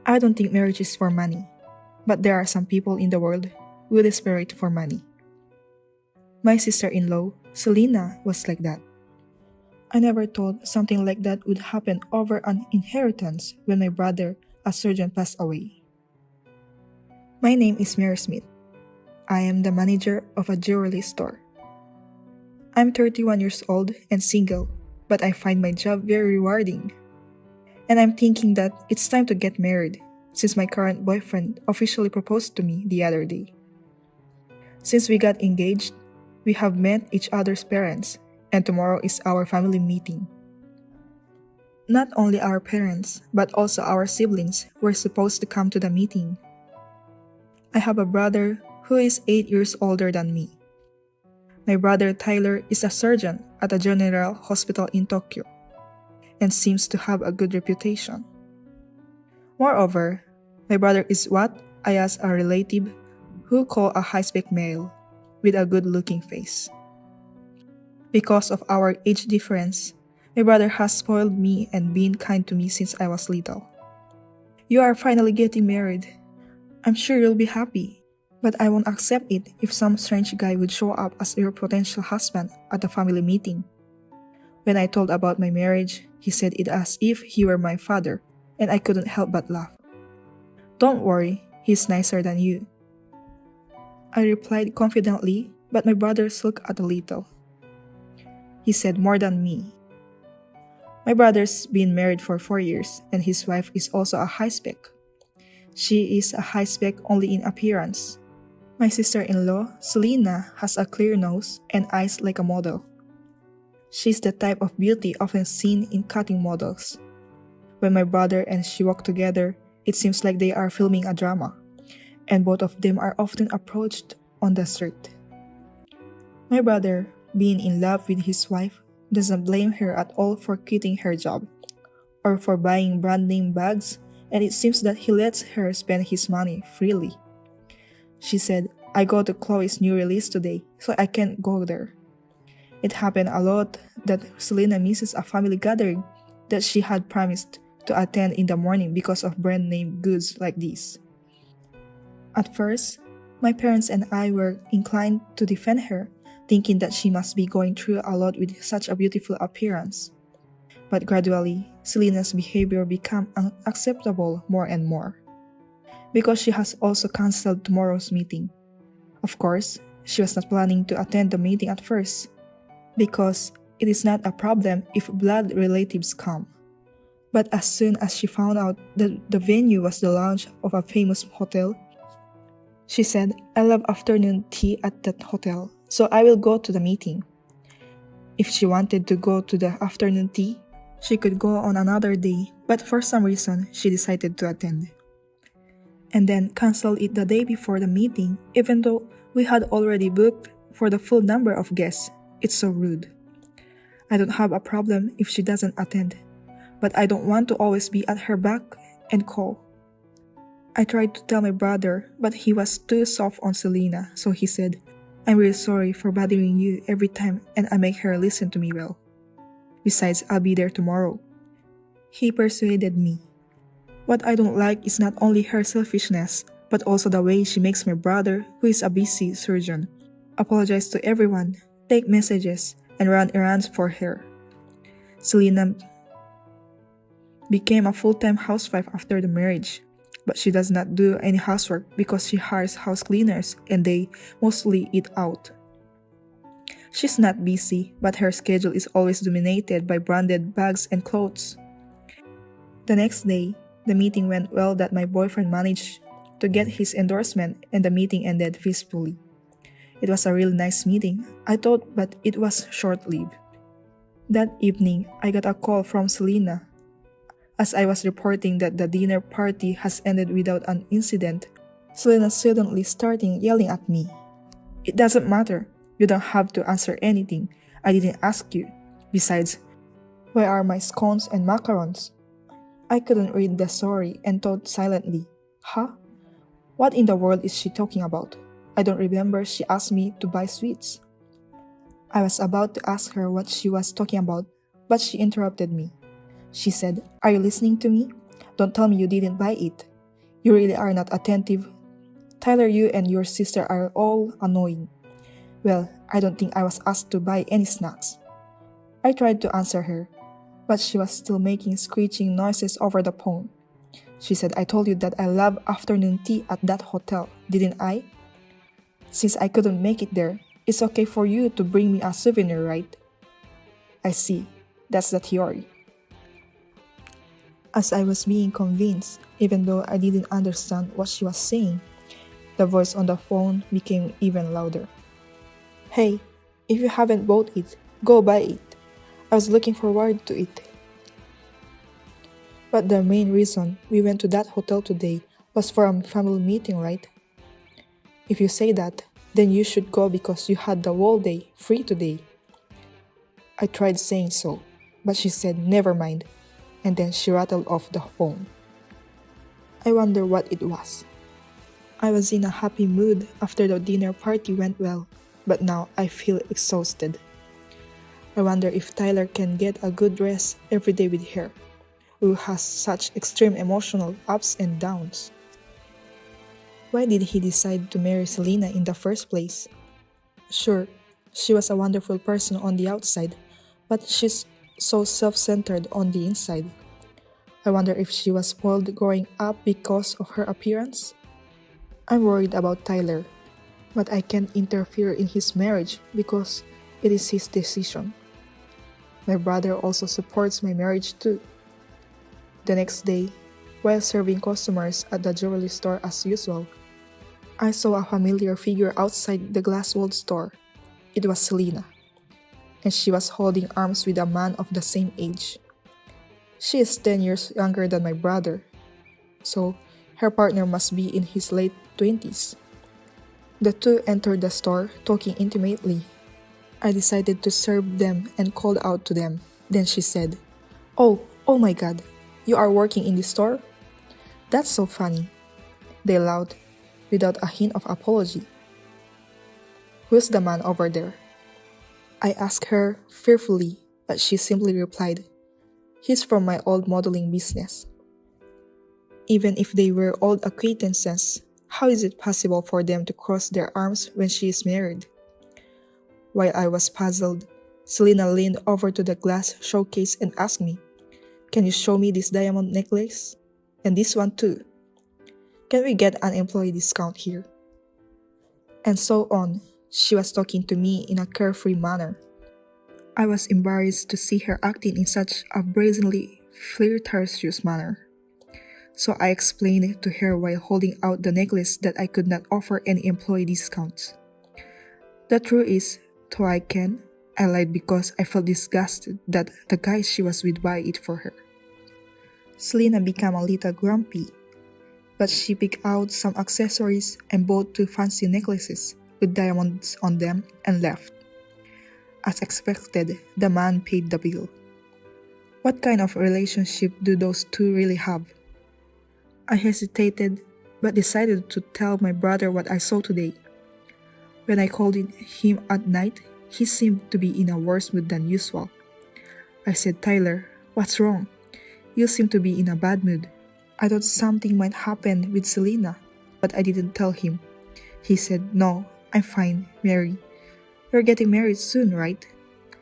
I don't think marriage is for money, but there are some people in the world who desperate for money. My sister-in-law, Selena, was like that. I never thought something like that would happen over an inheritance when my brother, a surgeon, passed away. My name is Mary Smith. I am the manager of a jewelry store. I'm 31 years old and single, but I find my job very rewarding. And I'm thinking that it's time to get married, since my current boyfriend officially proposed to me the other day. Since we got engaged, we have met each other's parents, and tomorrow is our family meeting. Not only our parents, but also our siblings were supposed to come to the meeting. I have a brother who is 8 years older than me. My brother Tyler is a surgeon at a general hospital in Tokyo and seems to have a good reputation. Moreover, my brother is what I ask a relative who call a high-spec male with a good-looking face. Because of our age difference, my brother has spoiled me and been kind to me since I was little. You are finally getting married. I'm sure you'll be happy, but I won't accept it if some strange guy would show up as your potential husband at the family meeting. When I told about my marriage, he said it as if he were my father, and I couldn't help but laugh. Don't worry, he's nicer than you. I replied confidently, but my brother sulked a little. He said more than me. My brother's been married for 4 years, and his wife is also a high-spec. She is a high-spec only in appearance. My sister-in-law, Selena, has a clear nose and eyes like a model. She's the type of beauty often seen in cutting models. When my brother and she walk together, it seems like they are filming a drama, and both of them are often approached on the street. My brother, being in love with his wife, doesn't blame her at all for quitting her job or for buying brand name bags, and it seems that he lets her spend his money freely. She said, I go to Chloe's new release today, so I can't go there. It happened a lot that Selena misses a family gathering that she had promised to attend in the morning because of brand name goods like these. At first, my parents and I were inclined to defend her, thinking that she must be going through a lot with such a beautiful appearance. But gradually, Selena's behavior became unacceptable more and more, because she has also cancelled tomorrow's meeting. Of course, she was not planning to attend the meeting at first, because it is not a problem if blood relatives come. But as soon as she found out that the venue was the lounge of a famous hotel, she said, I love afternoon tea at that hotel, so I will go to the meeting. If she wanted to go to the afternoon tea, she could go on another day, but for some reason, she decided to attend. And then cancel it the day before the meeting, even though we had already booked for the full number of guests. It's so rude. I don't have a problem if she doesn't attend, but I don't want to always be at her back and call. I tried to tell my brother, but he was too soft on Selena, so he said, I'm really sorry for bothering you every time and I make her listen to me well. Besides, I'll be there tomorrow. He persuaded me. What I don't like is not only her selfishness, but also the way she makes my brother, who is a busy surgeon, apologize to everyone, take messages, and run errands for her. Selena became a full-time housewife after the marriage, but she does not do any housework because she hires house cleaners and they mostly eat out. She's not busy, but her schedule is always dominated by branded bags and clothes. The next day, the meeting went well that my boyfriend managed to get his endorsement and the meeting ended peacefully. It was a really nice meeting, I thought, but it was short-lived. That evening, I got a call from Selena. As I was reporting that the dinner party has ended without an incident, Selena suddenly started yelling at me. It doesn't matter. You don't have to answer anything. I didn't ask you. Besides, where are my scones and macarons? I couldn't read the story and thought silently, huh? What in the world is she talking about? I don't remember she asked me to buy sweets. I was about to ask her what she was talking about, but she interrupted me. She said, are you listening to me? Don't tell me you didn't buy it. You really are not attentive. Tyler, you and your sister are all annoying. Well, I don't think I was asked to buy any snacks. I tried to answer her, but she was still making screeching noises over the phone. She said, I told you that I love afternoon tea at that hotel, didn't I? Since I couldn't make it there, it's okay for you to bring me a souvenir, right? I see. That's the theory. As I was being convinced, even though I didn't understand what she was saying, the voice on the phone became even louder. Hey, if you haven't bought it, go buy it. I was looking forward to it. But the main reason we went to that hotel today was for a family meeting, right? If you say that, then you should go because you had the whole day free today. I tried saying so, but she said never mind, and then she rattled off the phone. I wonder what it was. I was in a happy mood after the dinner party went well, but now I feel exhausted. I wonder if Tyler can get a good rest every day with her, who has such extreme emotional ups and downs. Why did he decide to marry Selena in the first place? Sure, she was a wonderful person on the outside, but she's so self-centered on the inside. I wonder if she was spoiled growing up because of her appearance? I'm worried about Tyler, but I can't interfere in his marriage because it is his decision. My brother also supports my marriage too. The next day, while serving customers at the jewelry store as usual, I saw a familiar figure outside the glass-walled store. It was Selena, and she was holding arms with a man of the same age. She is 10 years younger than my brother, so her partner must be in his late 20s. The two entered the store, talking intimately. I decided to serve them and called out to them. Then she said, oh my god, you are working in this store? That's so funny. They laughed, without a hint of apology. Who's the man over there? I asked her fearfully, but she simply replied, he's from my old modeling business. Even if they were old acquaintances, how is it possible for them to cross their arms when she is married? While I was puzzled, Selena leaned over to the glass showcase and asked me, can you show me this diamond necklace? And this one too. Can we get an employee discount here? And so on. She was talking to me in a carefree manner. I was embarrassed to see her acting in such a brazenly flirtatious manner. So I explained to her while holding out the necklace that I could not offer any employee discounts. The truth is, though I lied because I felt disgusted that the guy she was with buy it for her. Selena became a little grumpy, but she picked out some accessories and bought 2 fancy necklaces with diamonds on them and left. As expected, the man paid the bill. What kind of relationship do those two really have? I hesitated, but decided to tell my brother what I saw today. When I called him at night, he seemed to be in a worse mood than usual. I said, Tyler, what's wrong? You seem to be in a bad mood. I thought something might happen with Selena, but I didn't tell him. He said, no, I'm fine, Mary. You're getting married soon, right?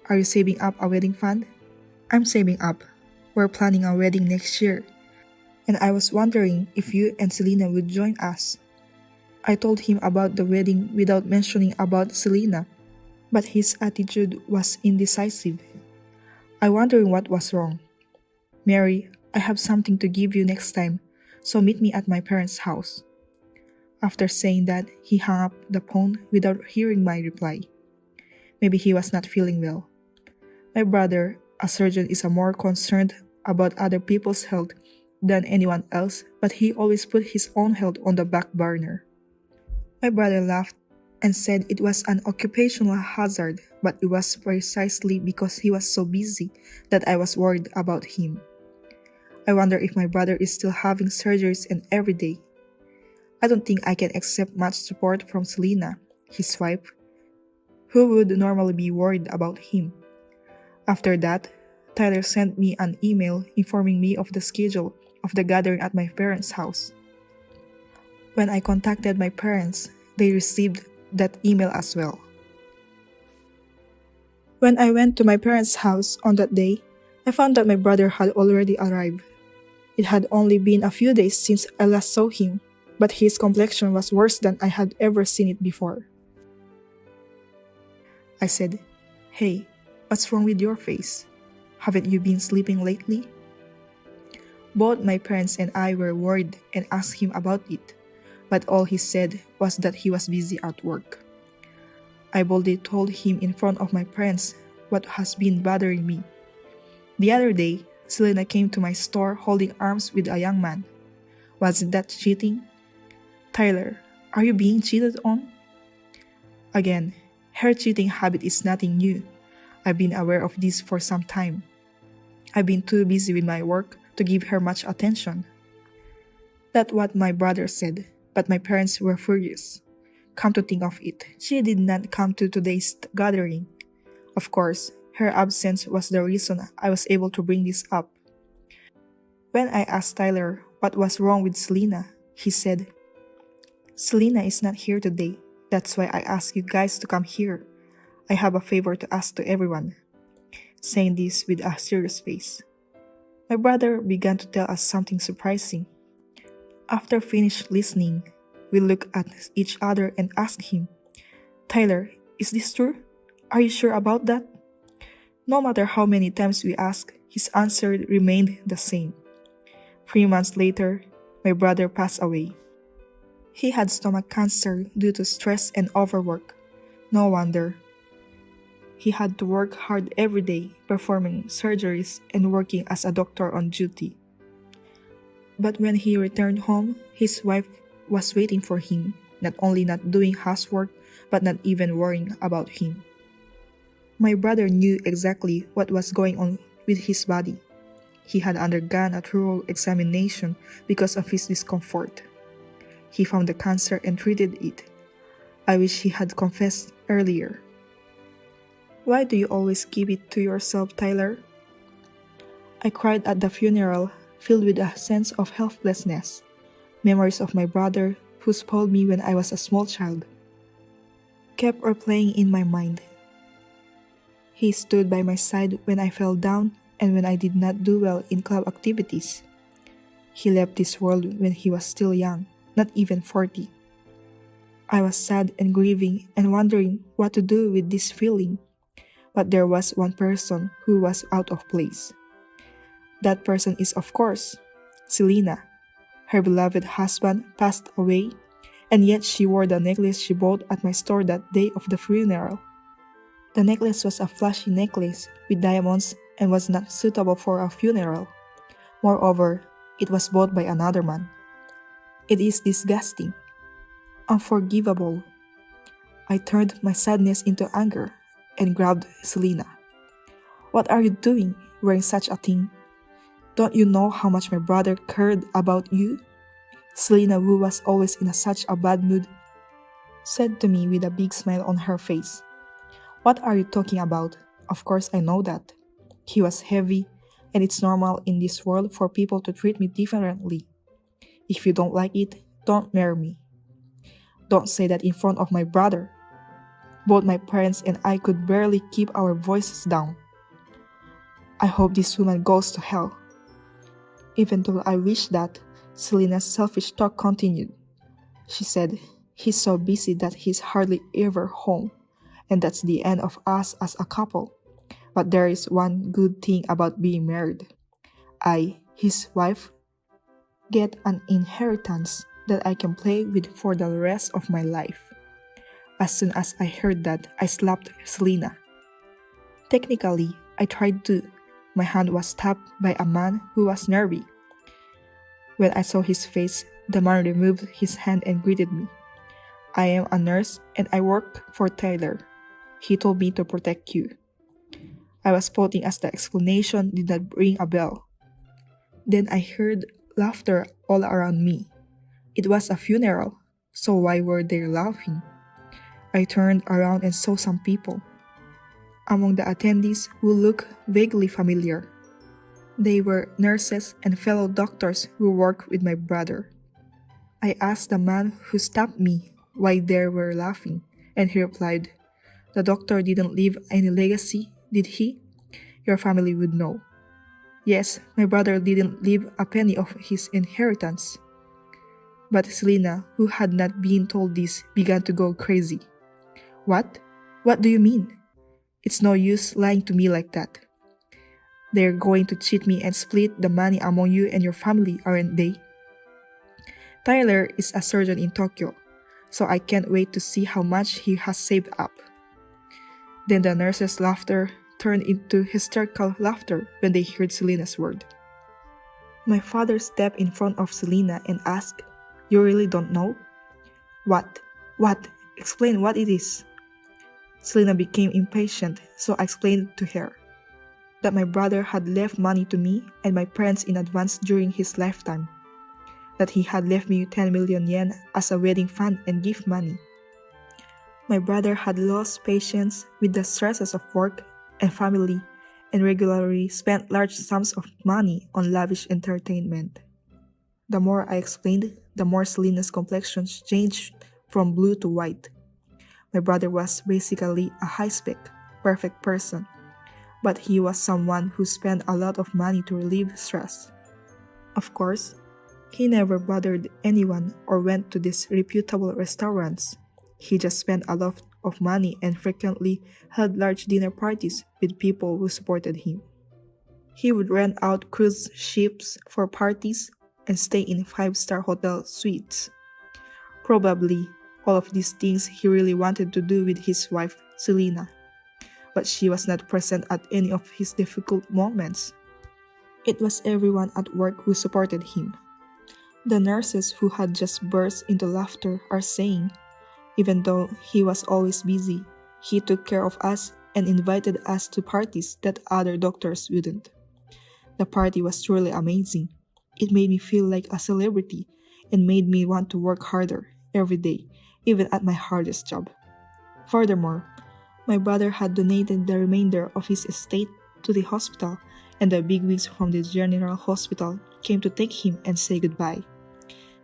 Are you saving up a wedding fund? I'm saving up. We're planning a wedding next year. And I was wondering if you and Selena would join us. I told him about the wedding without mentioning about Selena, but his attitude was indecisive. I wondering what was wrong. Mary, I have something to give you next time, so meet me at my parents' house. After saying that, he hung up the phone without hearing my reply. Maybe he was not feeling well. My brother, a surgeon, is more concerned about other people's health than anyone else, but he always put his own health on the back burner. My brother laughed and said it was an occupational hazard, but it was precisely because he was so busy that I was worried about him. I wonder if my brother is still having surgeries and every day. I don't think I can accept much support from Selena, his wife, who would normally be worried about him. After that, Tyler sent me an email informing me of the schedule of the gathering at my parents' house. When I contacted my parents, they received that email as well. When I went to my parents' house on that day, I found that my brother had already arrived. It had only been a few days since I last saw him, but his complexion was worse than I had ever seen it before. I said, "Hey, what's wrong with your face? Haven't you been sleeping lately?" Both my parents and I were worried and asked him about it, but all he said was that he was busy at work. I boldly told him in front of my parents what has been bothering me. The other day, Selena came to my store holding arms with a young man. Wasn't that cheating? Tyler, are you being cheated on? Again, her cheating habit is nothing new. I've been aware of this for some time. I've been too busy with my work to give her much attention. That's what my brother said, but my parents were furious. Come to think of it, she did not come to today's gathering. Of course, her absence was the reason I was able to bring this up. When I asked Tyler what was wrong with Selena, he said, "Selena is not here today. That's why I asked you guys to come here. I have a favor to ask to everyone," saying this with a serious face. My brother began to tell us something surprising. After finished listening, we looked at each other and asked him, "Tyler, is this true? Are you sure about that?" No matter how many times we asked, his answer remained the same. 3 months later, my brother passed away. He had stomach cancer due to stress and overwork. No wonder. He had to work hard every day, performing surgeries and working as a doctor on duty. But when he returned home, his wife was waiting for him, not only not doing housework, but not even worrying about him. My brother knew exactly what was going on with his body. He had undergone a thorough examination because of his discomfort. He found the cancer and treated it. I wish he had confessed earlier. Why do you always keep it to yourself, Tyler? I cried at the funeral, filled with a sense of helplessness. Memories of my brother, who spoiled me when I was a small child, kept replaying in my mind. He stood by my side when I fell down and when I did not do well in club activities. He left this world when he was still young, not even 40. I was sad and grieving and wondering what to do with this feeling. But there was one person who was out of place. That person is, of course, Selena. Her beloved husband passed away, and yet she wore the necklace she bought at my store that day of the funeral. The necklace was a flashy necklace with diamonds and was not suitable for a funeral. Moreover, it was bought by another man. It is disgusting, unforgivable. I turned my sadness into anger and grabbed Selena. "What are you doing, wearing such a thing? Don't you know how much my brother cared about you?" Selena, who was always in such a bad mood, said to me with a big smile on her face. "What are you talking about? Of course I know that." He was heavy, and it's normal in this world for people to treat me differently. If you don't like it, don't marry me. Don't say that in front of my brother. Both my parents and I could barely keep our voices down. I hope this woman goes to hell. Even though I wish that, Selena's selfish talk continued. She said, "He's so busy that he's hardly ever home, and that's the end of us as a couple. But there is one good thing about being married. I, his wife, get an inheritance that I can play with for the rest of my life." As soon as I heard that, I slapped Selena. Technically, I tried to. My hand was tapped by a man who was nervy. When I saw his face, the man removed his hand and greeted me. "I am a nurse and I work for Tyler. He told me to protect you." I was pouting as the explanation did not ring a bell. Then I heard laughter all around me. It was a funeral, so why were they laughing? I turned around and saw some people. Among the attendees who looked vaguely familiar. They were nurses and fellow doctors who worked with my brother. I asked the man who stopped me why they were laughing, and he replied, "The doctor didn't leave any legacy, did he? Your family would know." Yes, my brother didn't leave a penny of his inheritance. But Selena, who had not been told this, began to go crazy. What? What do you mean? It's no use lying to me like that. They're going to cheat me and split the money among you and your family, aren't they? Tyler is a surgeon in Tokyo, so I can't wait to see how much he has saved up. Then the nurses' laughter turned into hysterical laughter when they heard Selena's word. My father stepped in front of Selena and asked, "You really don't know?" What? What? Explain what it is. Selena became impatient, so I explained to her that my brother had left money to me and my parents in advance during his lifetime, that he had left me 10 million yen as a wedding fund and gift money. My brother had lost patience with the stresses of work and family and regularly spent large sums of money on lavish entertainment. The more I explained, the more Selena's complexion changed from blue to white. My brother was basically a high-spec, perfect person, but he was someone who spent a lot of money to relieve stress. Of course, he never bothered anyone or went to these reputable restaurants. He just spent a lot of money and frequently held large dinner parties with people who supported him. He would rent out cruise ships for parties and stay in 5-star hotel suites. Probably all of these things he really wanted to do with his wife, Selena, but she was not present at any of his difficult moments. It was everyone at work who supported him. The nurses who had just burst into laughter are saying, even though he was always busy, he took care of us and invited us to parties that other doctors wouldn't. The party was truly amazing. It made me feel like a celebrity and made me want to work harder every day, even at my hardest job. Furthermore, my brother had donated the remainder of his estate to the hospital, and the bigwigs from the general hospital came to take him and say goodbye.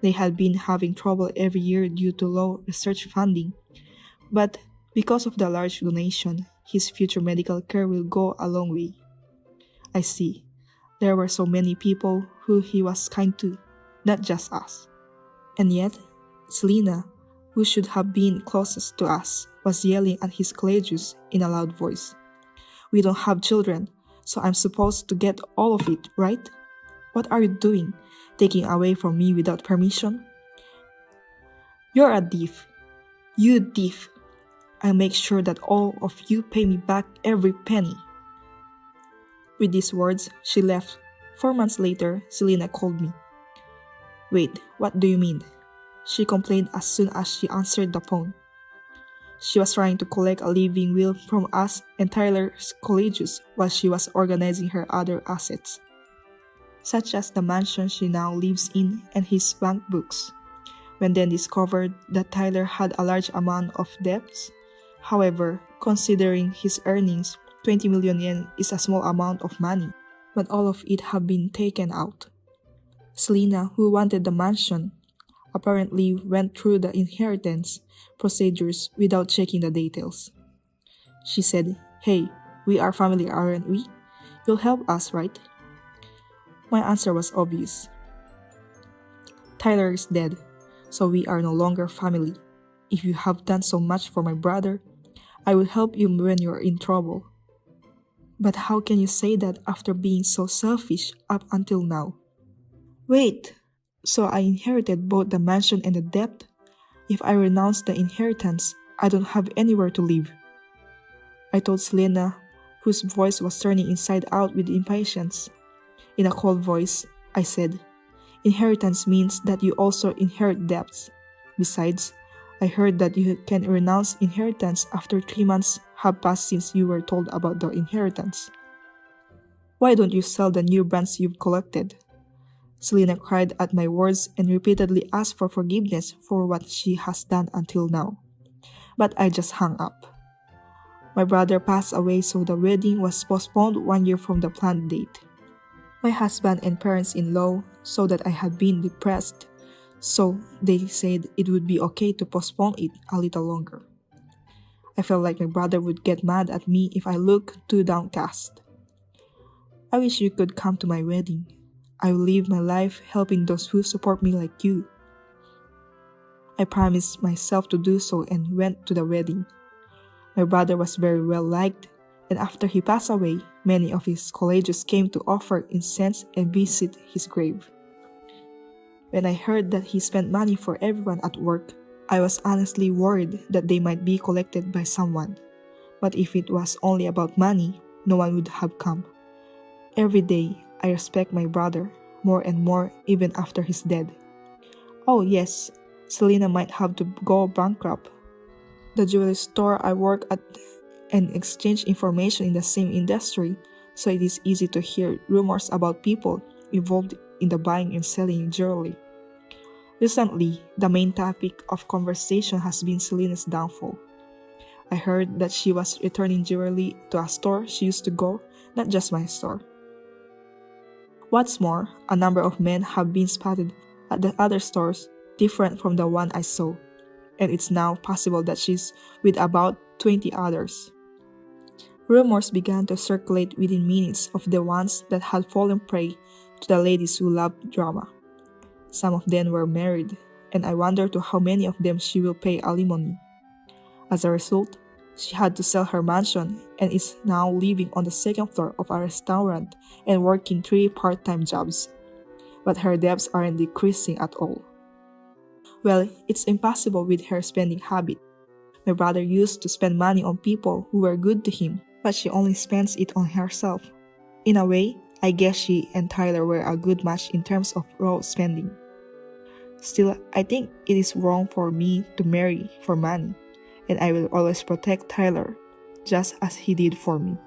They had been having trouble every year due to low research funding, but because of the large donation, his future medical care will go a long way. I see. There were so many people who he was kind to, not just us. And yet, Selena, who should have been closest to us, was yelling at his colleagues in a loud voice. "We don't have children, so I'm supposed to get all of it, right? What are you doing, taking away from me without permission? You're a thief. You thief. I'll make sure that all of you pay me back every penny." With these words, she left. 4 months later, Selena called me. "Wait, what do you mean?" she complained as soon as she answered the phone. She was trying to collect a living will from us and Tyler's colleagues while she was organizing her other assets, such as the mansion she now lives in and his bank books. When then discovered that Tyler had a large amount of debts. However, considering his earnings, 20 million yen is a small amount of money, but all of it had been taken out. Selena, who wanted the mansion, apparently went through the inheritance procedures without checking the details. She said, "Hey, we are family, aren't we? You'll help us, right?" My answer was obvious. Tyler is dead, so we are no longer family. If you have done so much for my brother, I will help you when you're in trouble. But how can you say that after being so selfish up until now? Wait, so I inherited both the mansion and the debt? If I renounce the inheritance, I don't have anywhere to live. I told Selena, whose voice was turning inside out with impatience. In a cold voice, I said, "Inheritance means that you also inherit debts. Besides, I heard that you can renounce inheritance after 3 months have passed since you were told about the inheritance. Why don't you sell the new brands you've collected?" Selena cried at my words and repeatedly asked for forgiveness for what she has done until now. But I just hung up. My brother passed away, so the wedding was postponed 1 year from the planned date. My husband and parents-in-law saw that I had been depressed, So they said it would be okay to postpone it a little longer. I felt like my brother would get mad at me if I looked too downcast. I wish you could come to my wedding. I will live my life helping those who support me like you. I promised myself to do so and went to the wedding. My brother was very well liked, and after he passed away, many of his colleagues came to offer incense and visit his grave. When I heard that he spent money for everyone at work, I was honestly worried that they might be collected by someone. But if it was only about money, no one would have come. Every day, I respect my brother more and more even after he's dead. Oh yes, Selena might have to go bankrupt. The jewelry store I work at and exchange information in the same industry, so it is easy to hear rumors about people involved in the buying and selling jewelry. Recently, the main topic of conversation has been Selena's downfall. I heard that she was returning jewelry to a store she used to go, not just my store. What's more, a number of men have been spotted at the other stores different from the one I saw, and it's now possible that she's with about 20 others. Rumors began to circulate within minutes of the ones that had fallen prey to the ladies who loved drama. Some of them were married, and I wonder to how many of them she will pay alimony. As a result, she had to sell her mansion and is now living on the second floor of a restaurant and working 3 part-time jobs. But her debts aren't decreasing at all. Well, it's impossible with her spending habit. My brother used to spend money on people who were good to him, but she only spends it on herself. In a way, I guess she and Tyler were a good match in terms of raw spending. Still, I think it is wrong for me to marry for money, and I will always protect Tyler, just as he did for me.